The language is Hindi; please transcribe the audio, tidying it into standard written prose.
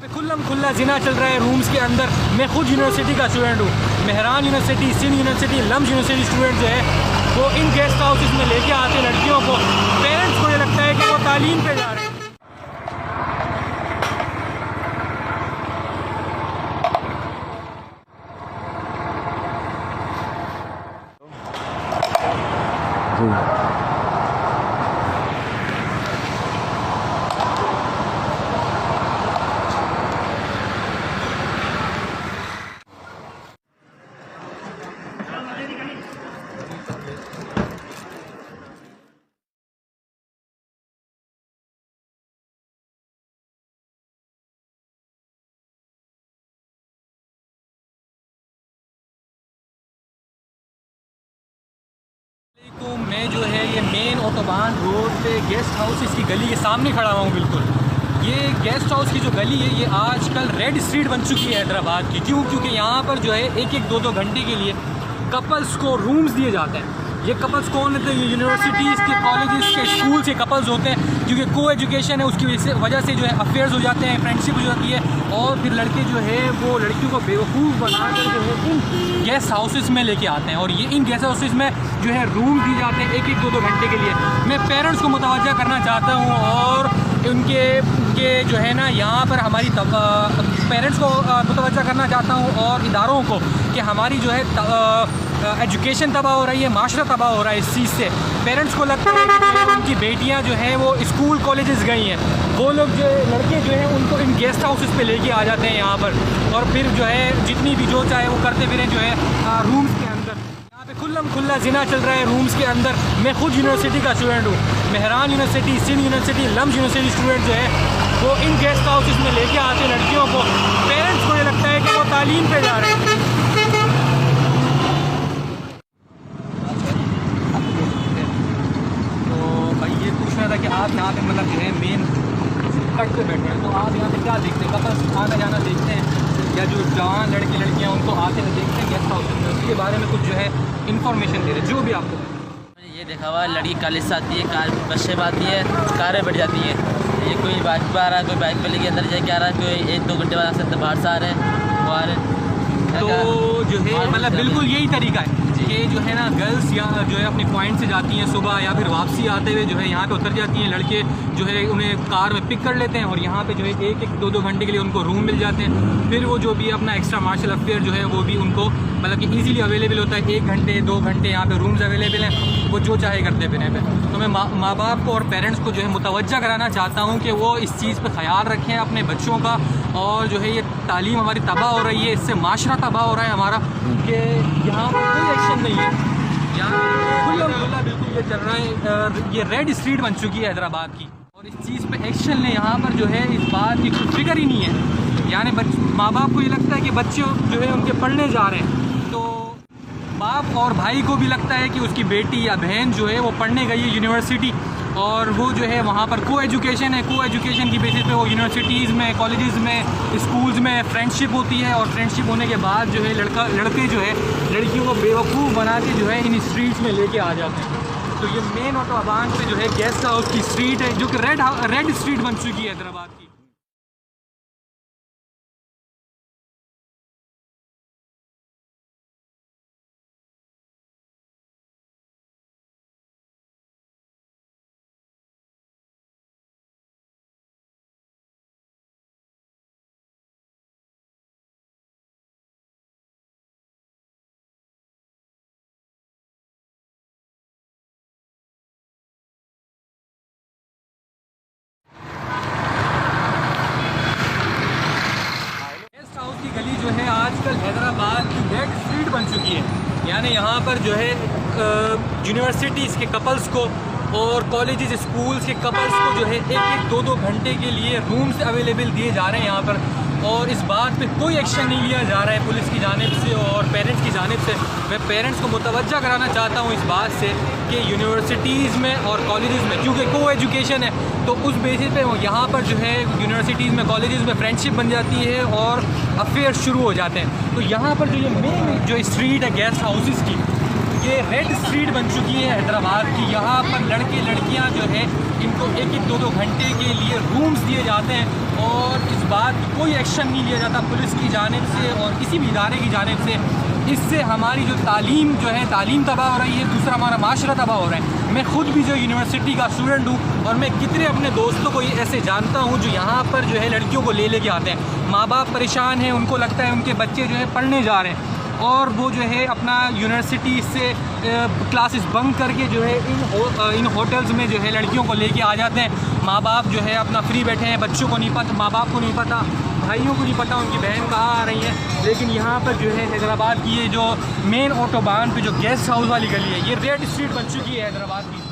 खुल्लम खुल्ला जिना चल रहा है रूम्स के अंदर। मैं खुद यूनिवर्सिटी का स्टूडेंट हूँ। Mehran university, Sindh university, LUMS university student जो है वो इन गेस्ट हाउसेस में लेके आते हैं लड़कियों को। पेरेंट्स को ये लगता है कि वो तालीम पे जा रहे हैं। तो मैं जो है ये मेन ऑटोबान रोड पे गेस्ट हाउस इसकी गली के सामने खड़ा हुआ हूँ। बिल्कुल ये गेस्ट हाउस की जो गली है ये आजकल रेड स्ट्रीट बन चुकी है हैदराबाद की। क्यों? क्योंकि यहाँ पर जो है एक एक दो घंटे के लिए कपल्स को रूम्स दिए जाते हैं। ये कपल्स कौन होते हैं? यूनिवर्सिटीज़ के, कॉलेजेस के, स्कूल से कपल्स होते हैं। क्योंकि को एजुकेशन है उसकी वजह से जो है अफेयर्स हो जाते हैं, फ्रेंडशिप हो जाती है और फिर लड़के जो है वो लड़कियों को बेवकूफ़ बनाकर जो है इन गेस्ट हाउसेस में लेके आते हैं। और ये इन गेस्ट हाउसेस में जो है रूम दिए जाते हैं एक एक दो घंटे के लिए। मैं पेरेंट्स को मुतवज्जा करना चाहता हूँ और उनके जो है ना यहाँ पर हमारी पेरेंट्स को मुतवज्जा करना चाहता हूँ और इदारों को कि हमारी जो है एजुकेशन तबाह हो रही है, माशरा तबाह हो रहा है इस चीज़ से। पेरेंट्स को लगता है कि उनकी बेटियां जो हैं वो स्कूल कॉलेजेस गई हैं, वो लोग जो लड़के जो हैं उनको इन गेस्ट हाउसेस पे लेके आ जाते हैं यहाँ पर और फिर जो है जितनी भी जो चाहे वो करते फिरें जो है रूम्स के अंदर। यहाँ पे खुल्लम खुल्ला जिना चल रहा है रूम्स के अंदर। मैं खुद यूनिवर्सिटी का स्टूडेंट हूँ। Mehran university, Sindh university, LUMS university student जो है वो इन गेस्ट हाउसेस में लेके आते हैं लड़कियों को। पेरेंट्स को ये लगता है कि वो तालीम पे जा रहे हैं। कि आप यहाँ पे मतलब जो है मेन कट पे बैठे हैं तो आप यहाँ पे क्या देखते हैं? कपल्स आना जाना देखते हैं या जो जवान लड़के लड़कियाँ उनको आते हैं देखते हैं गेस्ट हाउस में? उसके बारे में कुछ जो है इन्फॉर्मेशन दे रहे जो भी आपको ये देखा हुआ लड़की कॉलेज से आती है, कार बस से आती है, कारें बैठ जाती है। ये कोई बाइक पर आ रहा है, कोई बाइक पर लेके अंदर जाके आ रहा है, कोई एक दो घंटे बाद से बाहर से आ रहे हैं वो आ रहे हैं। तो जो है मतलब बिल्कुल यही तरीका है कि जो है ना गर्ल्स यहाँ जो है अपने पॉइंट से जाती हैं सुबह या फिर वापसी आते हुए जो है यहाँ पे उतर जाती हैं। लड़के जो है उन्हें कार में पिक कर लेते हैं और यहाँ पे जो है एक एक दो घंटे के लिए उनको रूम मिल जाते हैं। फिर वो जो भी अपना एक्स्ट्रा मार्शल अफेयर जो है वो भी उनको मतलब कि ईज़िली अवेलेबल होता है। 1 घंटे 2 घंटे यहाँ पे रूम्स अवेलेबल हैं, वो जो चाहे करते फिर पे। तो मैं माँ बाप को और पेरेंट्स को जो है मुतवज्जा कराना चाहता हूँ कि वो इस चीज़ पर ख्याल रखें अपने बच्चों का। और जो है ये तालीम हमारी तबाह हो रही है, इससे माशरा तबाह हो रहा है हमारा कि यहाँ पर कोई एक्शन नहीं है। यहाँ खुल्ला बिल्कुल ये चल रहा है। ये रेड स्ट्रीट बन चुकी है हैदराबाद की और इस चीज़ पे एक्शन ने यहाँ पर जो है इस बात की कुछ फिक्र ही नहीं है। यानी माँ बाप को ये लगता है कि बच्चे जो है उनके पढ़ने जा रहे हैं तो बाप और भाई को भी लगता है कि उसकी बेटी या बहन जो है वो पढ़ने गई है यूनिवर्सिटी और वो जो है वहाँ पर को एजुकेशन है। को एजुकेशन की बेसिस पे वो यूनिवर्सिटीज़ में, कॉलेजेस में, स्कूल्स में फ्रेंडशिप होती है और फ्रेंडशिप होने के बाद जो है लड़के जो है लड़कियों को बेवकूफ़ बना के जो है इन स्ट्रीट्स में लेके आ जाते हैं। तो ये मेन ऑटोबान पे जो है गेस्ट हाउस की स्ट्रीट है जो कि रेड स्ट्रीट बन चुकी है हैदराबाद की। की गली जो है आजकल हैदराबाद की रेड स्ट्रीट बन चुकी है। यानी यहाँ पर जो है यूनिवर्सिटीज़ के कपल्स को और कॉलेजेस, स्कूल्स के कपल्स को जो है एक एक दो घंटे के लिए रूम्स अवेलेबल दिए जा रहे हैं यहाँ पर। और इस बात पे कोई एक्शन नहीं लिया जा रहा है पुलिस की जानिब से और पेरेंट्स की जानिब से। मैं पेरेंट्स को मुतवज्जा कराना चाहता हूँ इस बात से कि यूनिवर्सिटीज़ में और कॉलेजेस में क्योंकि को एजुकेशन है तो उस बेसिस पे यहाँ पर जो है यूनिवर्सिटीज़ में, कॉलेजेस में फ्रेंडशिप बन जाती है और अफेयर शुरू हो जाते हैं। तो यहाँ पर जो ये मेन जो स्ट्रीट है गेस्ट हाउसेस की, ये रेड स्ट्रीट बन चुकी है हैदराबाद की। यहाँ पर लड़के लड़कियाँ जो है इनको 1-2 घंटे के लिए रूम्स दिए जाते हैं और इस बात कोई एक्शन नहीं लिया जाता पुलिस की जानिब से और किसी भी इदारे की जानिब से। इससे हमारी जो तालीम तालीम तबाह हो रही है, दूसरा हमारा माशरा तबाह हो रहा है। मैं ख़ुद भी जो यूनिवर्सिटी का स्टूडेंट हूँ और मैं कितने अपने दोस्तों को ये ऐसे जानता हूँ जो यहाँ पर जो है लड़कियों को ले के आते हैं। माँ बाप परेशान हैं, उनको लगता है उनके बच्चे जो है पढ़ने जा रहे हैं और वो जो है अपना यूनिवर्सिटी से क्लासेस बंक करके जो है इन होटल्स में जो है लड़कियों को लेके आ जाते हैं। माँ बाप जो है अपना फ्री बैठे हैं, बच्चों को नहीं पता, माँ बाप को नहीं पता, भाइयों को नहीं पता उनकी बहन कहाँ आ रही है। लेकिन यहाँ पर जो है हैदराबाद की ये जो मेन ऑटोबान पे जो गेस्ट हाउस वाली गली है, ये रेड स्ट्रीट बन चुकी है हैदराबाद की।